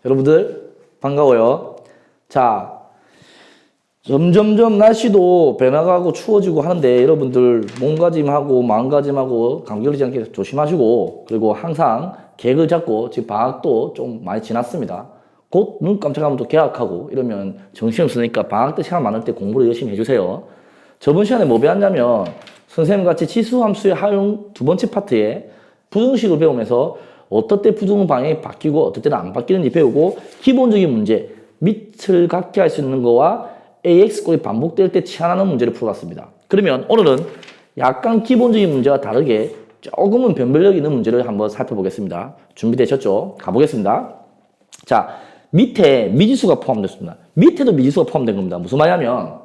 여러분들 반가워요. 자, 점점점 날씨도 변화가고 추워지고 하는데 여러분들 몸가짐하고 마음가짐하고 감기 걸리지 않게 조심하시고, 그리고 항상 계획을 잡고, 지금 방학도 좀 많이 지났습니다. 곧 눈 깜짝하면 또 개학하고 이러면 정신없으니까 방학 때 시간 많을 때 공부를 열심히 해주세요. 저번 시간에 뭐 배웠냐면 선생님 같이 지수함수의 활용 두 번째 파트에 부등식을 배우면서 어떨 때 부등 방향이 바뀌고 어떨 때는 안 바뀌는지 배우고, 기본적인 문제 밑을 갖게 할 수 있는 거와 AX꼴이 반복될 때 취하는 문제를 풀어봤습니다. 그러면 오늘은 약간 기본적인 문제와 다르게 조금은 변별력 있는 문제를 한번 살펴보겠습니다. 준비되셨죠? 가보겠습니다. 자, 밑에 미지수가 포함됐습니다. 밑에도 미지수가 포함된 겁니다. 무슨 말이냐면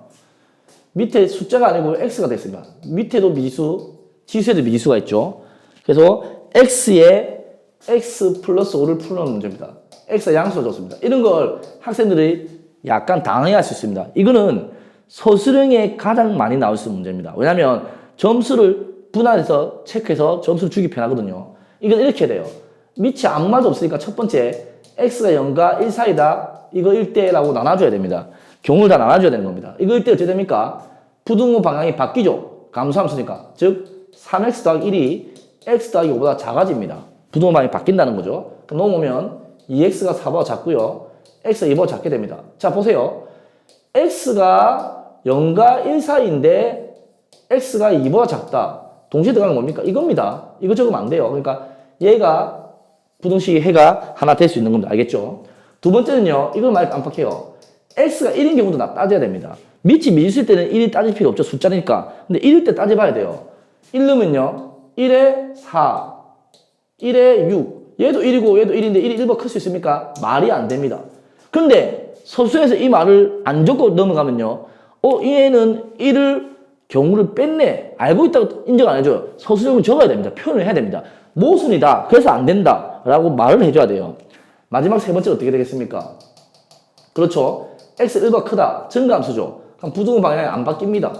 밑에 숫자가 아니고 X가 됐습니다. 밑에도 미지수, 지수에도 미지수가 있죠. 그래서 X에 X 플러스 5를 푸는 문제입니다. X가 양수가 줬습니다. 이런 걸 학생들이 약간 당해할 수 있습니다. 이거는 서술형에 가장 많이 나올 수 있는 문제입니다. 왜냐하면 점수를 분할해서 체크해서 점수를 주기 편하거든요. 이건 이렇게 돼요. 밑이 아무 말도 없으니까 첫 번째 X가 0과 1 사이다. 이거 1대라고 나눠줘야 됩니다. 경우를 다 나눠줘야 되는 겁니다. 이거 1대 어떻게 됩니까? 부등호 방향이 바뀌죠. 감수함수니까. 즉 3X 더하기 1이 X 더하기 5보다 작아집니다. 부등호 방향이 바뀐다는 거죠. 넘어오면 2X가 4보다 작고요. X가 2보다 작게 됩니다. 자, 보세요. X가 0과 1 사이인데 X가 2보다 작다. 동시에 들어가는 겁니까? 이겁니다. 이거 적으면 안 돼요. 그러니까 얘가 부등식의 해가 하나 될 수 있는 겁니다. 알겠죠? 두 번째는요. 이걸 많이 깜빡해요. X가 1인 경우도 따져야 됩니다. 밑이 미지수일 때는 1이 따질 필요 없죠. 숫자니까. 근데 1일 때 따져봐야 돼요. 1 넣으면요. 1에 4, 1에 6. 얘도 1이고 얘도 1인데 1이 1보다 클 수 있습니까? 말이 안 됩니다. 근데 서술에서 이 말을 안 적고 넘어가면요. 얘는 1을 경우를 뺐네. 알고 있다고 인정 안 해줘요. 서술형은 적어야 됩니다. 표현을 해야 됩니다. 모순이다. 그래서 안 된다. 라고 말을 해줘야 돼요. 마지막 세 번째는 어떻게 되겠습니까? 그렇죠. X 1보다 크다. 증가함수죠. 그럼 부등호 방향이 안 바뀝니다.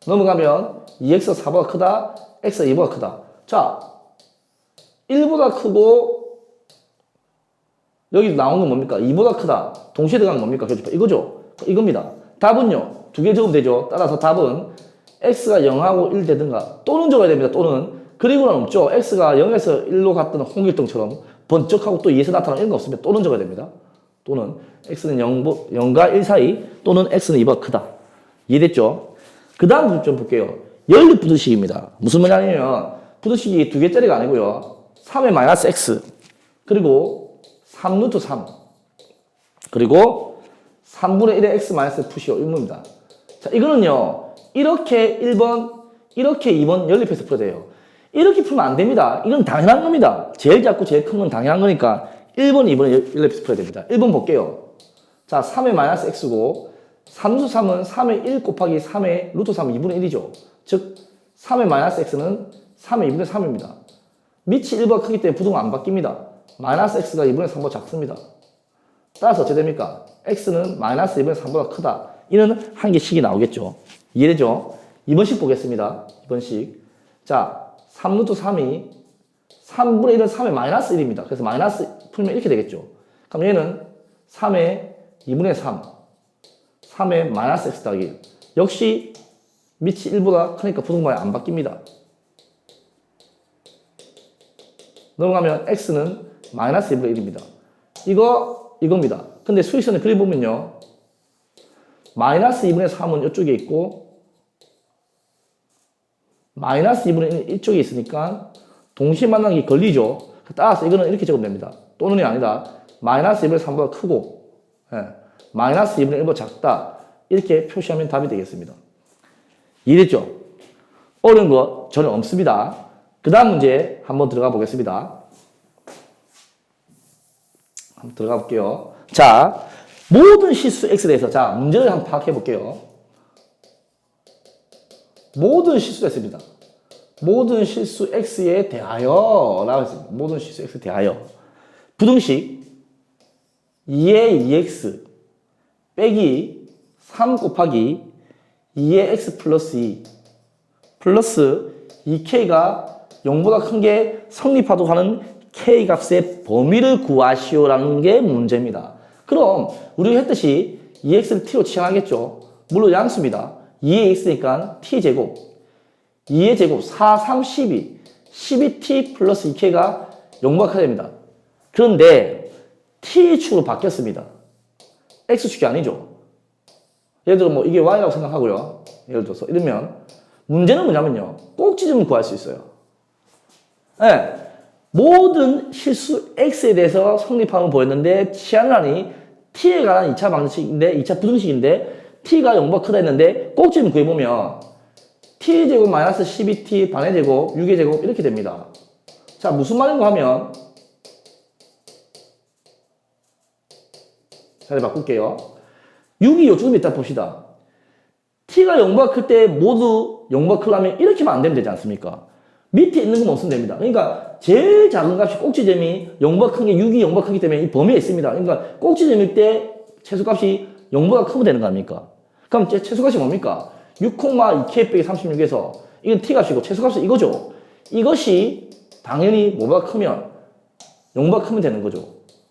넘어가면 2X가 4보다 크다. X가 2보다 크다. 자, 1보다 크고 여기 나온 건 뭡니까? 2보다 크다. 동시에 들어간 건 뭡니까? 이거죠. 이겁니다. 답은요. 두 개 적으면 되죠. 따라서 답은 X가 0하고 1 되든가 또는 적어야 됩니다. 또는. 그리고는 없죠. X가 0에서 1로 갔던 홍길동처럼 번쩍하고 또 2에서 나타나는 이런 거 없으면 또는 적어야 됩니다. 또는 X는 0과 1 사이 또는 X는 2보다 크다. 이해됐죠? 그 다음 좀 볼게요. 연립 부등식입니다. 무슨 말이냐면 부등식이 두 개짜리가 아니고요. 3의 마이너스 X 그리고 3루트 3 그리고 3분의 1의 X 마이너스 푸시오 의무입니다. 자, 이거는요. 이렇게 1번 이렇게 2번 연립해서 풀어야 돼요. 이렇게 풀면 안 됩니다. 이건 당연한 겁니다. 제일 작고 제일 큰 건 당연한 거니까 1번, 2번 연립해서 풀어야 됩니다. 1번 볼게요. 자, 3의 마이너스 X고 3수 3은 3의 1 곱하기 3의 루트 3은 2분의 1이죠. 즉 3의 마이너스 X는 3의 2분의 3입니다. 밑이 1보다 크기 때문에 부등호 안 바뀝니다. 마이너스 X가 2분의 3보다 작습니다. 따라서 어떻게 됩니까? X는 마이너스 2분의 3보다 크다. 이는 한 개씩이 나오겠죠. 이해되죠? 2번씩 보겠습니다. 2번씩. 자, 3루트 3이 3분의 1은 3의 마이너스 1입니다. 그래서 마이너스 풀면 이렇게 되겠죠. 그럼 얘는 3의 2분의 3, 3의 마이너스 X 더하기 1. 역시 밑이 1보다 크니까 부등호가 안 바뀝니다. 넘어가면 X는 마이너스 2분의 1입니다. 이겁니다. 근데 수직선을 그려보면요. 마이너스 2분의 3은 이쪽에 있고 마이너스 2분의 1은 이쪽에 있으니까 동시에 만나는 게 걸리죠. 따라서 이거는 이렇게 적으면 됩니다. 또는이 아니다. 마이너스 2분의 3보다 크고 마이너스 2분의 1보다 작다. 이렇게 표시하면 답이 되겠습니다. 이해됐죠? 어려운 거 전혀 없습니다. 그 다음 문제 한번 들어가 보겠습니다. 한번 들어가 볼게요. 자, 모든 실수 X에 대해서 자, 문제를 한번 파악해 볼게요. 모든 실수 X입니다. 모든 실수 X에 대하여 라고 했습니다. 모든 실수 X에 대하여 부등식 2의 2X 빼기 3 곱하기 2의 X 플러스 2 플러스 2K가 0보다 큰 게 성립하도록 하는 K값의 범위를 구하시오라는 게 문제입니다. 그럼 우리가 했듯이 2x를 t로 취향하겠죠. 물론 양수입니다. 2의 x니까 t제곱, 2의 제곱 4, 3, 12, 12t 플러스 2k가 0가 됩니다. 그런데 t축으로 바뀌었습니다. x축이 아니죠. 예를 들어 뭐 이게 y라고 생각하고요. 예를 들어서 이러면 문제는 뭐냐면요. 꼭지점을 구할 수 있어요. 네. 모든 실수 x에 대해서 성립함을 보였는데 치환란이 t에 관한 2차 방정식인데 2차 부등식인데 t가 0보다 크다 했는데 꼭지점 구해보면 t제곱 마이너스 12t 반의 제곱 6의 제곱 이렇게 됩니다. 자 무슨 말인가 하면 자리 바꿀게요. 6이 요쯤 있다 봅시다. t가 0보다 클 때 모두 0보다 크려면 이렇게만 안 되면 되지 않습니까? 밑에 있는 것만 없으면 됩니다. 그러니까 제일 작은 값이 꼭지점이 0보다 큰 게 6이 0보다 크기 때문에 이 범위에 있습니다. 그러니까 꼭지점일 때 최소값이 0보다 크면 되는 거 아닙니까? 그럼 최소값이 뭡니까? 6,2k 빼기 36에서 이건 t값이고 최소값은 이거죠. 이것이 당연히 뭐보다 크면 0보다 크면 되는 거죠.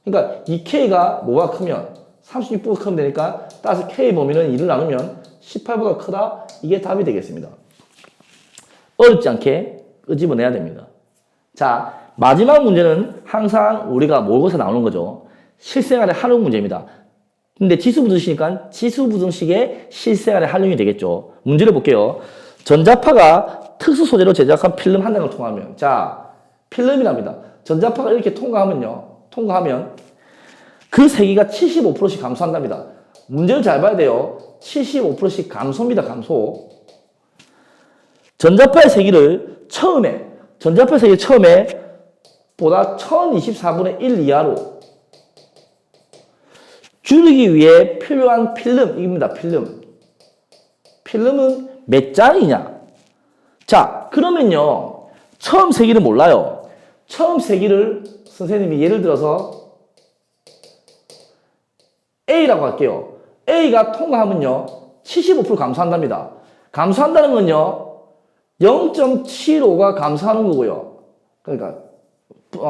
그러니까 2k가 뭐보다 크면 36보다 크면 되니까 따라서 k 범위는 2를 나누면 18보다 크다. 이게 답이 되겠습니다. 어렵지 않게 끄집어내야 됩니다. 자, 마지막 문제는 항상 우리가 모의고사 나오는 거죠. 실생활의 활용 문제입니다. 근데 지수부등식이니까 지수부등식의 실생활의 활용이 되겠죠. 문제를 볼게요. 전자파가 특수 소재로 제작한 필름 한 장을 통하면, 자, 필름이랍니다. 전자파가 이렇게 통과하면 그 세기가 75%씩 감소한답니다. 문제를 잘 봐야 돼요. 75%씩 감소입니다. 감소. 전자파의 세기를 처음에 보다 1024분의 1 이하로 줄이기 위해 필요한 필름입니다. 필름은 몇 장이냐? 자, 그러면요. 처음 세기를 몰라요. 처음 세기를 선생님이 예를 들어서 A라고 할게요. A가 통과하면요. 75% 감소한답니다. 감소한다는 건요. 0.75가 감소하는 거고요. 그러니까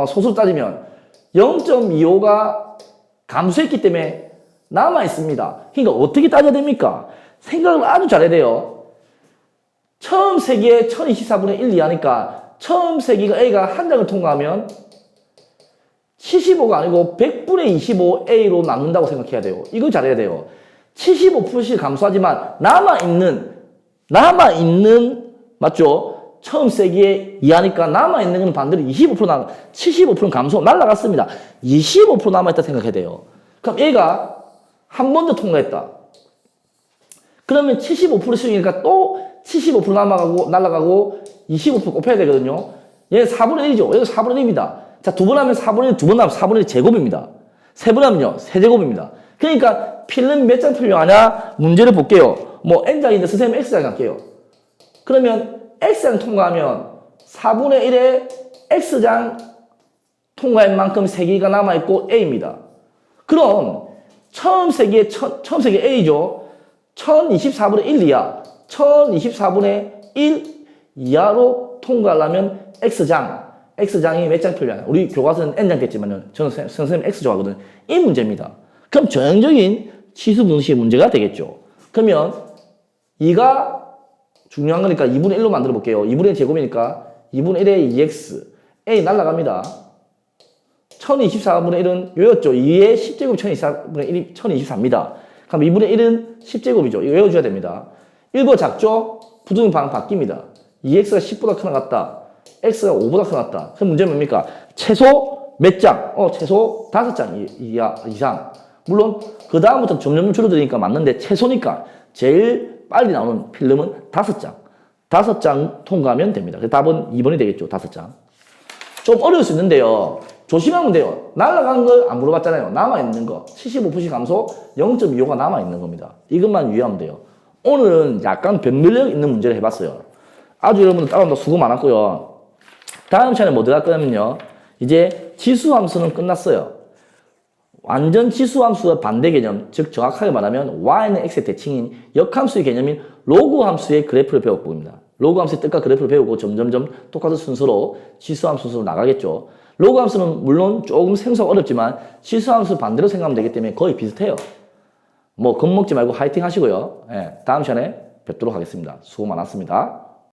소수로 따지면 0.25가 감소했기 때문에 남아있습니다. 그러니까 어떻게 따져야 됩니까? 생각을 아주 잘해야 돼요. 처음 세기에 1024분의 1 이하니까 처음 세기가 A가 한 장을 통과하면 75가 아니고 100분의 25A로 남는다고 생각해야 돼요. 이걸 잘해야 돼요. 75%씩 감소하지만 남아있는 맞죠? 처음 세기에 이하니까 남아있는 건 반대로 25% 75%는 감소 날라갔습니다. 25% 남아있다 생각해야 돼요. 그럼 얘가 한 번 더 통과했다. 그러면 75%씩이니까 또 75% 날아가고 25% 곱해야 되거든요. 얘는 4분의 1이죠. 얘가 4분의 1입니다. 자, 두 번 하면 4분의 1, 두 번 하면 4분의 1 제곱입니다. 세 번 하면요, 세제곱입니다. 그러니까 필름 몇 장 필요하냐? 문제를 볼게요. 뭐 N장인데 선생님 X장 갈게요. 그러면 X장 통과하면 4분의 1의 X장 통과한 만큼 세기가 남아있고 A입니다. 그럼 처음 세기에 A죠. 1024분의 1 이하, 1024분의 1 이하로 통과하려면 X장이 몇 장 필요하냐? 우리 교과서는 N장 됐지만은 저는 선생님 X 좋아하거든요. 이 문제입니다. 그럼 전형적인 지수분식 문제가 되겠죠. 그러면 이가 중요한 거니까 2분의 1로 만들어 볼게요. 2분의 1 제곱이니까 2분의 1에 2x A 날라갑니다. 1024분의 1은 요였죠. 2의 10제곱 1024분의 1이 1024입니다. 그럼 2분의 1은 10제곱이죠. 이거 외워줘야 됩니다. 1보다 작죠? 부등식 방 바뀝니다. 2x가 10보다 크나 같다. x가 5보다 크나 같다. 그럼 문제는 뭡니까? 최소 몇 장? 최소 5장 이상. 물론 그 다음부터 점점 줄어드니까 맞는데 최소니까 제일 빨리 나오는 필름은 5장. 5장 통과하면 됩니다. 그래서 답은 2번이 되겠죠. 5장. 좀 어려울 수 있는데요. 조심하면 돼요. 날아간 걸 안 물어봤잖아요. 남아있는 거. 75% 감소 0.25가 남아있는 겁니다. 이것만 유의하면 돼요. 오늘은 약간 변별력 있는 문제를 해봤어요. 아주 여러분들 따라온다 수고 많았고요. 다음 시간에 뭐 들어갈 거냐면요. 이제 지수함수는 끝났어요. 완전 지수함수의 반대 개념, 즉 정확하게 말하면 y는 x의 대칭인 역함수의 개념인 로그 함수의 그래프를 배울 겁니다. 로그 함수의 뜻과 그래프를 배우고 점점점 똑같은 순서로 지수함수 순서로 나가겠죠. 로그 함수는 물론 조금 생소하고 어렵지만 실수 함수 반대로 생각하면 되기 때문에 거의 비슷해요. 뭐 겁먹지 말고 화이팅 하시고요. 예, 다음 시간에 뵙도록 하겠습니다. 수고 많았습니다.